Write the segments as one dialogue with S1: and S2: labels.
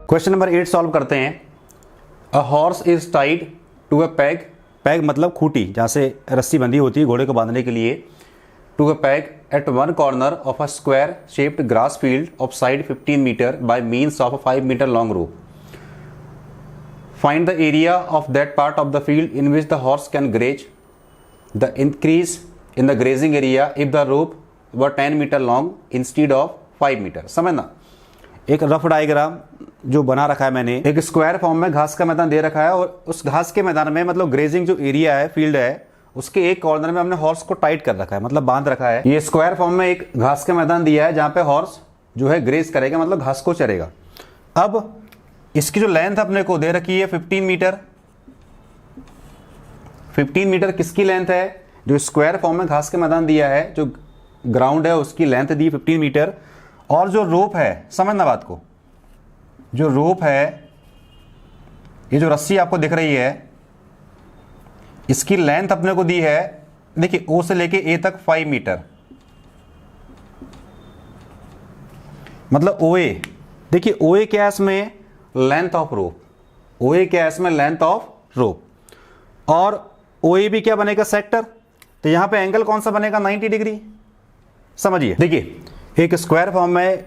S1: Question number 8 solve करते हैं। A horse is tied to a peg, peg मतलब खूंटी जहाँ से रस्सी बंधी होती है घोड़े को बांधने के लिए, to a peg at one corner of a square shaped grass field of side 15 metre by means of a 5 metre long rope. Find the area of that part of the field in which the horse can graze, the increase in the grazing area if the rope were 10 metre long instead of 5 metre. समझना, एक rough diagram जो बना रखा है मैंने, एक square form में घास का मैदान दे रखा है और उस घास के मैदान में मतलब ग्रेजिंग जो एरिया है, फील्ड है, उसके एक कॉर्नर में हमने हॉर्स को टाइट कर रखा है, मतलब बांध रखा है। ये स्क्वायर फॉर्म में एक घास का मैदान दिया है जहां पे हॉर्स जो है ग्रेज करेगा, मतलब घास को चरेगा। अब इसकी जो लेंथ अपने को दे रखी है 15 मीटर। 15 मीटर किसकी लेंथ है? जो स्क्वायर फॉर्म में घास का मैदान दिया है, जो ग्राउंड है उसकी लेंथ दी 15 मीटर। और जो रोप है, समझना बात को, जो रोप है, ये जो रस्सी आपको दिख रही है, इसकी लेंथ अपने को दी है, देखिए ओ से लेके ए तक 5 मीटर, मतलब ओ ए। देखिए ओ ए क्या है इसमें? लेंथ ऑफ रोप। ओ ए क्या है इसमें? लेंथ ऑफ रोप। और ओ ए भी क्या बनेगा? सेक्टर। तो यहां पे एंगल कौन सा बनेगा? 90 डिग्री। समझिए, देखिए एक स्क्वायर फॉर्म में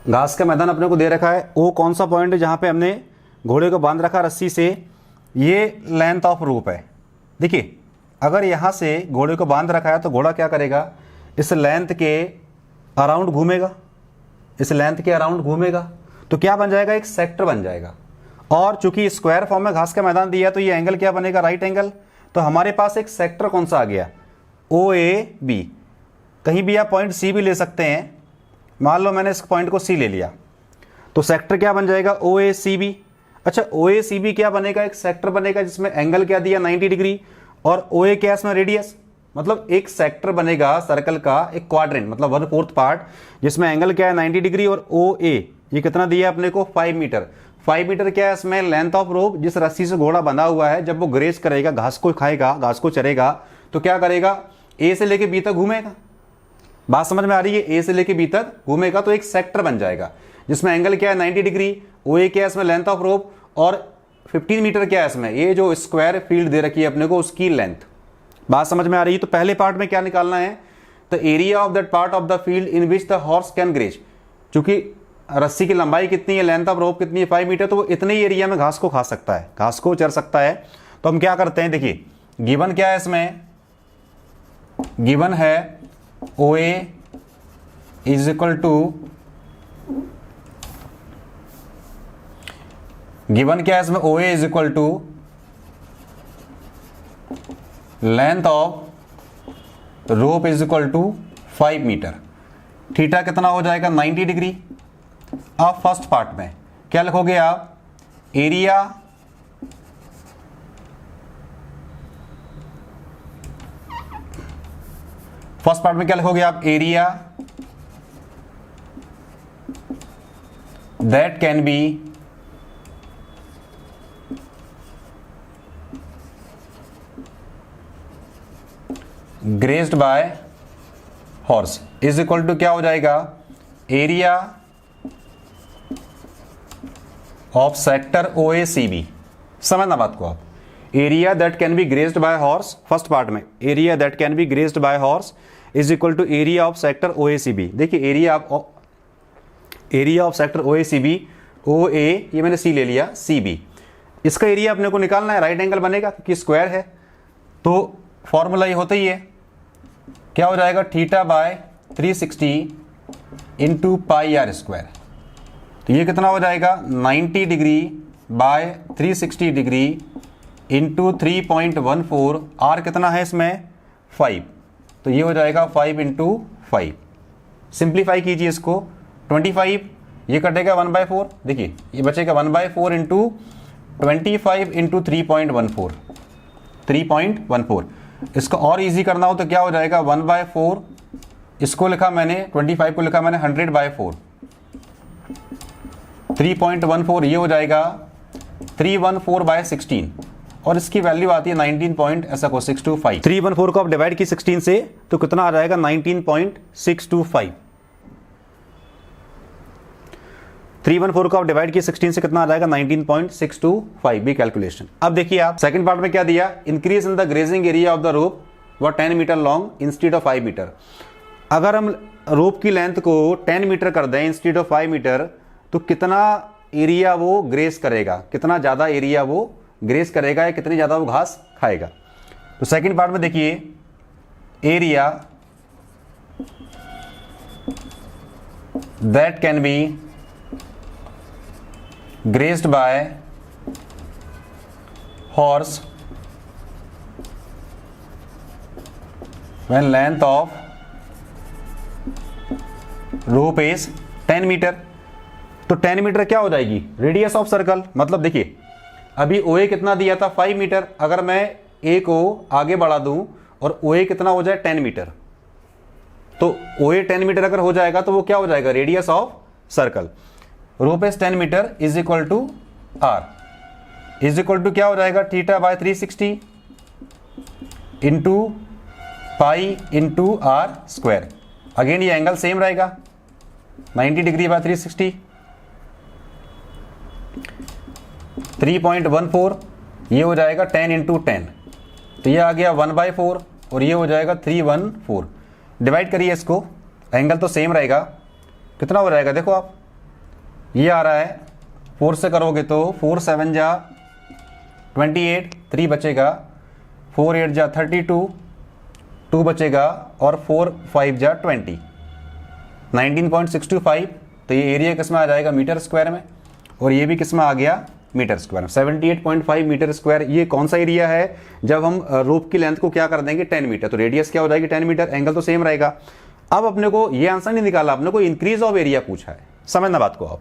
S1: घास का मैदान अपने को दे रखा है, ओ कौन सा पॉइंट है जहां पे हमने घोड़े को बांध रखा रस्सी से, ये लेंथ ऑफ रोप है। देखिए अगर यहां से घोड़े को बांध रखा है तो घोड़ा क्या करेगा? इस लेंथ के अराउंड घूमेगा, इस लेंथ के अराउंड घूमेगा, तो क्या बन जाएगा? एक सेक्टर बन जाएगा। और चूंकि स्क्वायर फॉर्म में घास का मैदान दिया तो ये एंगल क्या बनेगा? Right angle. तो हमारे पास एक सेक्टर कौन सा आ गया? ओ ए बी। कहीं भी आप पॉइंट सी भी ले सकते हैं, मान लो मैंने इस पॉइंट को सी ले लिया, तो सेक्टर क्या बन जाएगा? ओ ए सी बी। अच्छा, ओ ए सी बी क्या बनेगा? एक सेक्टर बनेगा जिसमें एंगल क्या दिया? 90 डिग्री। और ओ ए क्या इसमें? रेडियस। मतलब एक सेक्टर बनेगा सर्कल का, एक क्वाड्रेंट मतलब 1/4 पार्ट, जिसमें एंगल क्या है? 90 डिग्री। और ओ ए ये कितना दिया अपने को? 5 मीटर। 5 मीटर क्या है इसमें? लेंथ ऑफ रोप। जिस रस्सी से घोड़ा बंधा हुआ है, जब वो ग्रेज करेगा, घास को खाएगा, घास को चरेगा, तो क्या करेगा? ए से लेके बी तक घूमेगा। बात समझ में आ रही है? ए से लेके बी तक घूमेगा तो एक सेक्टर बन जाएगा जिसमें एंगल क्या है? 90 डिग्री। ओ ए क्या है इसमें? लेंथ ऑफ रोप। और 15 मीटर क्या है इसमें? ये जो स्क्वायर फील्ड दे रखी है अपने को, उसकी लेंथ। बात समझ में आ रही है? तो पहले पार्ट में क्या निकालना है? The area of that part of the field in which the horse can graze. चूंकि रस्सी की लंबाई कितनी है, लेंथ ऑफ रोप कितनी है? 5 मीटर। तो वो इतने ही एरिया में घास को खा सकता है, घास को चर सकता है। तो हम क्या करते हैं, देखिए गिवन क्या है इसमें? गिवन है O A is equal to, given क्या है इसमें? O A is equal to length of rope is equal to 5 metre. Theta कितना हो जाएगा? 90 डिग्री। अब फर्स्ट पार्ट में क्या लिखोगे आप? एरिया फर्स्ट पार्ट में क्या लिखोगे आप? Area that can be grazed by horse is equal to क्या हो जाएगा? Area of sector O A C B. समझना बात को आप। Area that can be grazed by horse, first part में area that can be grazed by horse is equal to area of sector O A C B. देखिए area of sector O A C B, O A ये मैंने सी ले लिया, C B, इसका area अपने को निकालना है। राइट एंगल बनेगा क्योंकि स्क्वायर है, तो फॉर्मूला ये होता ही है, क्या हो जाएगा? Theta by 360 into pi r square. तो ये कितना हो जाएगा? 90 degree by 360 degree into 3.14। R कितना है इसमें? 5। तो ये हो जाएगा 5 इंटू 5। सिंप्लीफाई कीजिए इसको, 25 ये कटेगा 1/4। देखिए ये बचेगा 1/4 इंटू 25 इंटू 3.14, 3.14। इसको और इजी करना हो तो क्या हो जाएगा? 1/4, इसको लिखा मैंने 25 को लिखा मैंने 100/4, 3.14 ये हो जाएगा 314/16 और इसकी वैल्यू आती है 19.625। 314 को आप डिवाइड की 16 से तो कितना आ जाएगा? 19.625। 314 को आप डिवाइड किए 16 से कितना आ जाएगा 19.625 बी कैलकुलेशन। अब देखिए आप सेकंड पार्ट में क्या दिया, increase in the grazing area of the rope were 10 metre long instead of 5 metre. अगर हम रोप की लेंथ को 10 मीटर कर दें इंस्टीड ऑफ 5 मीटर तो कितना एरिया वो ग्रेस करेगा, कितना ज़्यादा एरिया वो ग्रेस करेगा या कितनी ज़्यादा वो घास खाएगा। तो सेकंड पार्ट में देखिए area that can be grazed by horse when length of rope is 10 metre. तो 10 मीटर क्या हो जाएगी, रेडियस ऑफ सर्कल। मतलब देखिए अभी OA कितना दिया था 5 मीटर, अगर मैं A को आगे बढ़ा दूं और OA कितना हो जाए 10 मीटर, तो OA 10 मीटर अगर हो जाएगा तो वो क्या हो जाएगा, radius of circle. Rope is 10 metre is equal to R is equal to क्या हो जाएगा, theta by 360 into pi into r square. Again ये एंगल सेम रहेगा 90 डिग्री बाय 360, 3.14 ये हो जाएगा 10 इंटू 10, तो ये आ गया 1/4 और ये हो जाएगा 314। डिवाइड करिए इसको, एंगल तो सेम रहेगा, कितना हो जाएगा देखो आप, ये आ रहा है 4 से करोगे तो 4 7 जा 28, 3 बचेगा, 4 8 जा 32, 2 बचेगा और 4 5 जा 20, 19.625। तो ये एरिया किस में आ जाएगा, मीटर स्क्वायर में, और ये भी किस में आ गया, मीटर स्क्वायर में। 78.5 मीटर स्क्वायर। ये कौन सा एरिया है, जब हम रोप की लेंथ को क्या कर देंगे 10 मीटर, तो रेडियस क्या हो जाएगी 10 मीटर, एंगल तो सेम रहेगा। अब अपने को ये आंसर नहीं निकाला, अपने को इंक्रीज ऑफ एरिया पूछा है, समझना बात को। आप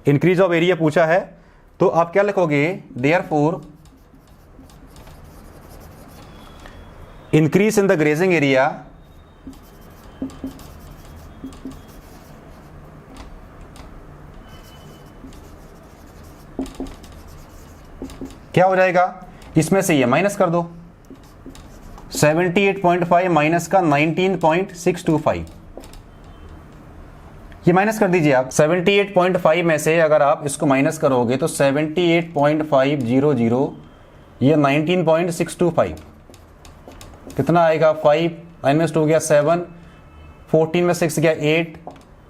S1: इंक्रीज ऑफ एरिया पूछा है तो आप क्या लिखोगे, therefore increase in the grazing area क्या हो जाएगा, इसमें से ये माइनस कर दो, 78.5 माइनस का 19.625, ये माइनस कर दीजिए आप। 78.5 में से अगर आप इसको माइनस करोगे तो 78.500 ये 19.625 कितना आएगा, 5 9 में 2 गया 7, 14 में 6 गया 8,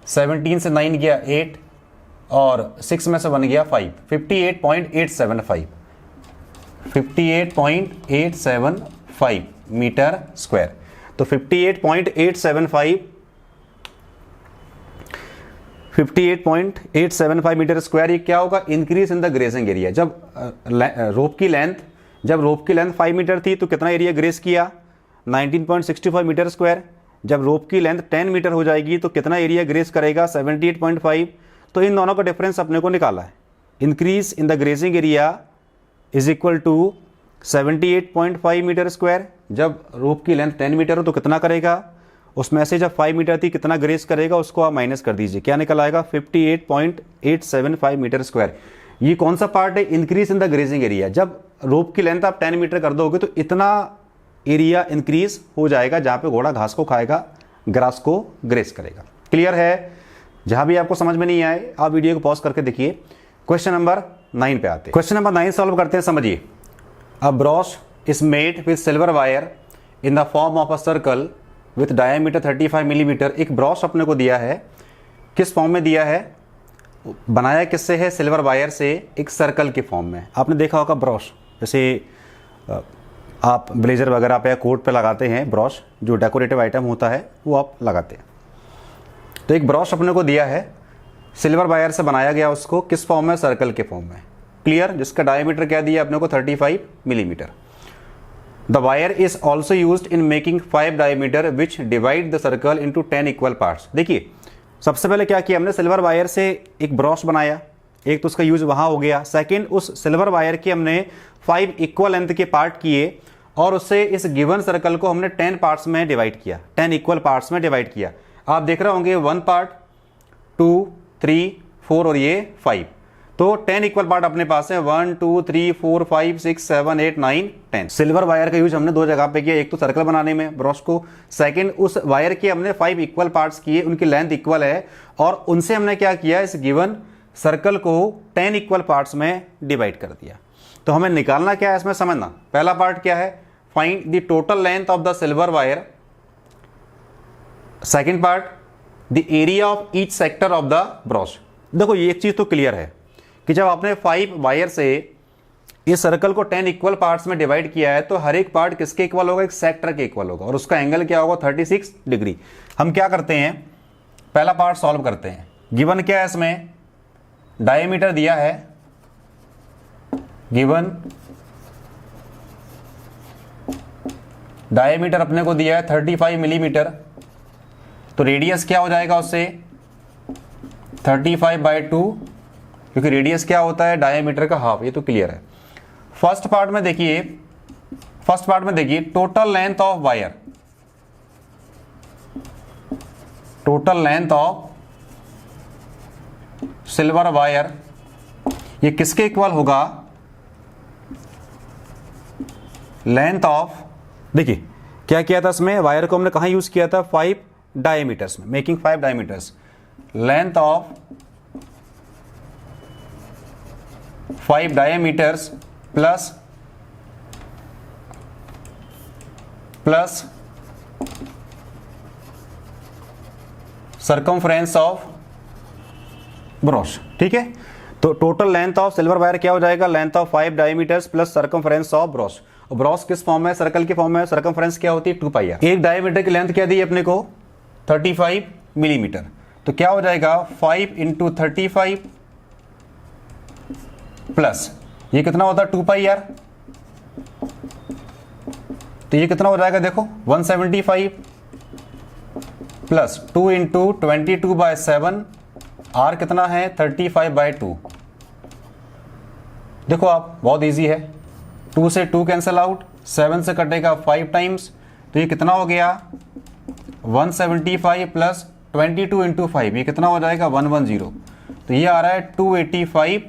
S1: 17 से 9 गया 8 और 6 में से 1 गया 5, 58.875 58.875 मीटर स्क्वायर। तो 58.875 मीटर स्क्वायर ये क्या होगा, increase in the grazing area. जब रोप की लेंथ 5 मीटर थी तो कितना एरिया ग्रेस किया, 19.65 मीटर स्क्वायर। जब रोप की लेंथ 10 मीटर हो जाएगी तो कितना एरिया ग्रेस करेगा, 78.5। तो इन दोनों का डिफरेंस अपने को निकाला है। Increase in the grazing area is equal to 78.5 metre square. जब रोप की लेंथ 10 मीटर हो तो कितना करेगा, उसमें से जब 5 मीटर थी कितना ग्रेस करेगा उसको आप माइनस कर दीजिए, क्या निकल आएगा 58.875 मीटर स्क्वायर। ये कौन सा पार्ट है, increase in the grazing area. जब रोप की लेंथ आप 10 मीटर कर दोगे तो इतना एरिया इंक्रीज हो जाएगा जहां पे घोड़ा घास को खाएगा, ग्रास को ग्रेस करेगा। क्लियर है? जहां भी आपको समझ में नहीं आए आप वीडियो को पॉज करके देखिए। क्वेश्चन नंबर 9 पे आते हैं। क्वेश्चन नंबर 9 सॉल्व करते हैं। समझिए, a brooch is made with silver wire in the form of a circle with diameter 35 millimetre. एक ब्रॉश अपने को दिया है, किस फॉर्म में दिया है, बनाया किससे है, सिल्वर वायर से, एक सर्कल के फॉर्म में। आपने देखा होगा ब्रॉश, जैसे आप ब्लेजर वगैरह पे या कोट पे लगाते हैं ब्रॉश, जो डेकोरेटिव आइटम होता है वो आप लगाते हैं। तो एक ब्रॉश अपने को दिया है, सिल्वर वायर से बनाया गया, उसको किस फॉर्म में, सर्कल के फॉर्म में। क्लियर? जिसका डायमीटर क्या दिया अपने को 35 millimetre. The wire is also used in making 5 diameter which divide the circle into 10 equal parts. देखिए, सबसे पहले क्या किया हमने, सिल्वर वायर से एक ब्रॉश बनाया, एक तो उसका यूज वहां हो गया। सेकंड, उस सिल्वर वायर के हमने 5 इक्वल लेंथ के पार्ट किए और उससे इस गिवन सर्कल को हमने 10 पार्ट्स में डिवाइड किया, 10 इक्वल पार्ट्स में डिवाइड किया। आप देख रहे होंगे 1 पार्ट, 2, 3, 4 और ये 5। तो 10 इक्वल पार्ट अपने पास है, 1, 2, 3, 4, 5, 6, 7, 8, 9, 10। सिल्वर वायर का यूज हमने 2 जगह पे किया, एक तो सर्कल बनाने में ब्रॉश को, सेकंड उस वायर के हमने 5 इक्वल पार्ट्स किए, उनकी लेंथ इक्वल है और उनसे हमने क्या किया, इस गिवन सर्कल को 10 इक्वल पार्ट्स में डिवाइड कर दिया। तो हमें निकालना क्या है इसमें, समझना। पहला पार्ट क्या है, find the total length of the silver wire. Second part, the area of each sector of the brooch. देखो ये एक चीज तो क्लियर है कि जब आपने 5 वायर से इस सर्कल को 10 इक्वल पार्ट्स में डिवाइड किया है तो हर एक पार्ट किसके इक्वल होगा, एक सेक्टर के इक्वल होगा, और उसका एंगल क्या होगा, 36 डिग्री। हम क्या करते हैं, पहला पार्ट सॉल्व करते हैं। गिवन क्या है इसमें, डायमीटर दिया है, गिवन डायमीटर अपने को दिया है 35 मिलीमीटर, तो रेडियस क्या हो जाएगा उससे 35/2, क्योंकि रेडियस क्या होता है डायमीटर का हाफ, ये तो क्लियर है। फर्स्ट पार्ट में देखिए total length of wire, total length of silver wire, ये किसके इक्वल होगा, लेंथ ऑफ, देखिए क्या किया था इसमें, वायर को हमने कहां यूज किया था, 5 डायमीटर्स में, making 5 diameters, length of 5 diameters plus circumference of brooch. ठीक है, तो total length of silver wire क्या हो जाएगा, length of 5 diameters plus circumference of brooch. Brooch किस फॉर्म में, सर्कल के फॉर्म में, सर्कमफ्रेंस क्या होती है 2πr। एक डायमीटर की लेंथ क्या दी अपने को 35 मिलीमीटर, तो क्या हो जाएगा 5 × 35 प्लस ये कितना होता है 2πr, तो ये कितना हो जाएगा देखो 175 प्लस 2 × 22/7, r कितना है 35/2। देखो आप बहुत इजी है, 2 से 2 कैंसिल आउट, 7 से कटेगा 5 टाइम्स, तो ये कितना हो गया 175 प्लस 22 × 5, ये कितना हो जाएगा 110, तो ये आ रहा है 285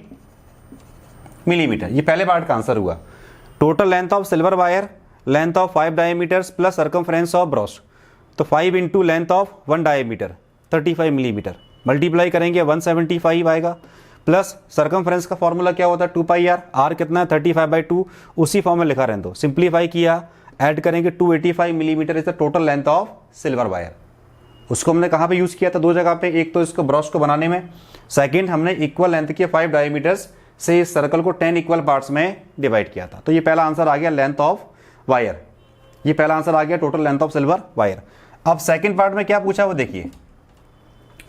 S1: मिलीमीटर। ये पहले पार्ट का आंसर हुआ। Total length of silver wire, length of 5 diameters plus circumference of brooch, तो 5 × length of 1 diameter 35 millimetre, multiply करेंगे 175 आएगा, प्लस सर्कमफ्रेंस का फॉर्मूला क्या होता है 2πr, r कितना है 35/2, उसी फॉर्म में लिखा रहने दो, सिंप्लीफाई किया, ऐड करेंगे 285 millimetre is the total length of silver wire. उसको हमने कहाँ पे यूज किया था, दो जगह पे, एक तो इसको ब्रॉश को बनाने में, सेकंड हमने इक्वल लेंथ के 5 डायमीटर्स से इस सर्कल को 10 इक्वल पार्ट्स में डिवाइड किया था। तो ये पहला आंसर आ गया लेंथ ऑफ वायर, ये पहला आंसर आ गया total length of silver wire. अब सेकंड पार्ट में क्या पूछा वो देखिए,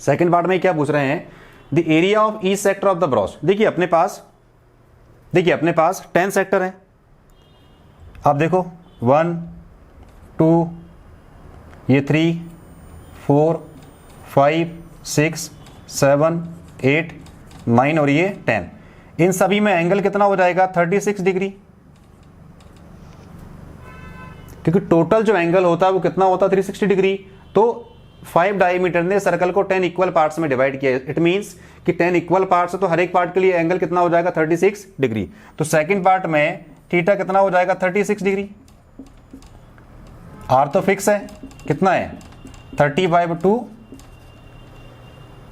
S1: सेकंड पार्ट में क्या पूछ रहे हैं, the area of each sector of the brooch. देखिए अपने पास 10 सेक्टर हैं, आप देखो 1 2 ये 3 4 5 6 7 8 9 और ये 10, इन सभी में एंगल कितना हो जाएगा 36 डिग्री, क्योंकि टोटल जो एंगल होता है वो कितना होता है 360 डिग्री। तो 5 डायमीटर ने सर्कल को 10 इक्वल पार्ट्स में डिवाइड किया, इट मींस कि 10 इक्वल पार्ट्स है तो हर एक पार्ट के लिए एंगल कितना हो जाएगा 36 डिग्री। तो सेकंड पार्ट में थीटा कितना हो जाएगा 36 डिग्री, आर तो फिक्स है, कितना है 30/2,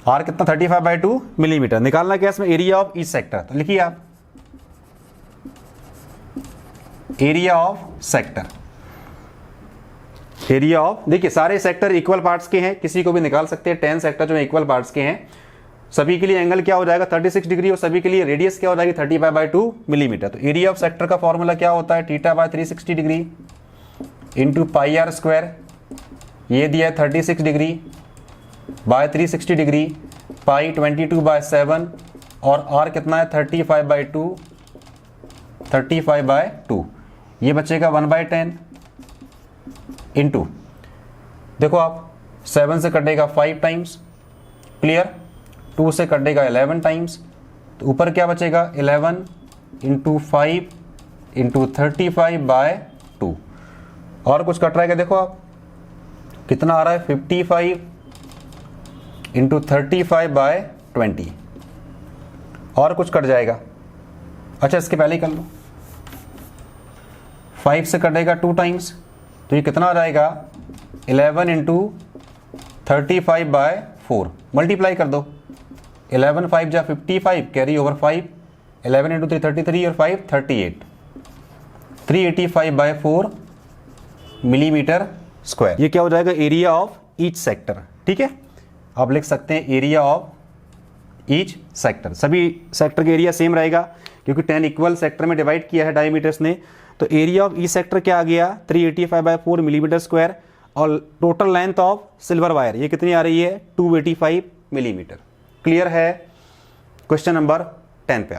S1: आर कितना 35/2 मिलीमीटर। निकालना क्या इसमें, एरिया ऑफ ईच सेक्टर, तो लिखिए आप area of sector, area of, देखिए सारे सेक्टर इक्वल पार्ट्स के हैं, किसी को भी निकाल सकते हैं, 10 सेक्टर जो इक्वल पार्ट्स के हैं, सभी के लिए एंगल क्या हो जाएगा 36 डिग्री और सभी के लिए रेडियस क्या हो जाएगी 35/2 मिलीमीटर। तो एरिया ऑफ सेक्टर का फॉर्मूला क्या होता है, θ/360 डिग्री इंटू πr², ये दिया है 36 डिग्री बाय 360 डिग्री, पाई 22/7 और r कितना है 35/2, ये बचेगा 1/10 इंटू, देखो आप 7 से कटेगा 5 टाइम्स, क्लियर, 2 से कटेगा 11 टाइम्स, तो ऊपर क्या बचेगा 11 × 5 × 35/2, और कुछ कट रहा है क्या, देखो आप कितना आ रहा है 55 × 35/20, और कुछ कट जाएगा, अच्छा इसके पहले ही कर लो, 5 से कटेगा 2 टाइम्स, तो ये कितना आ जाएगा 11 × 35/4, मल्टीप्लाई कर दो, 11 5 जा 55, कैरी ओवर 5, 11 इंटू 3 33 और 5 38, 385/4 मिलीमीटर स्क्वायर। ये क्या हो जाएगा, एरिया ऑफ ईच सेक्टर। ठीक है, आप लिख सकते हैं एरिया ऑफ ईच सेक्टर। सभी सेक्टर का एरिया सेम रहेगा क्योंकि 10 इक्वल सेक्टर में डिवाइड किया है डायमीटर्स ने। तो एरिया ऑफ ईच सेक्टर क्या आ गया, 385/4 मिलीमीटर स्क्वायर। और total length of silver wire ये कितनी आ रही है, 285 मिलीमीटर। क्लियर है। क्वेश्चन नंबर 10 पे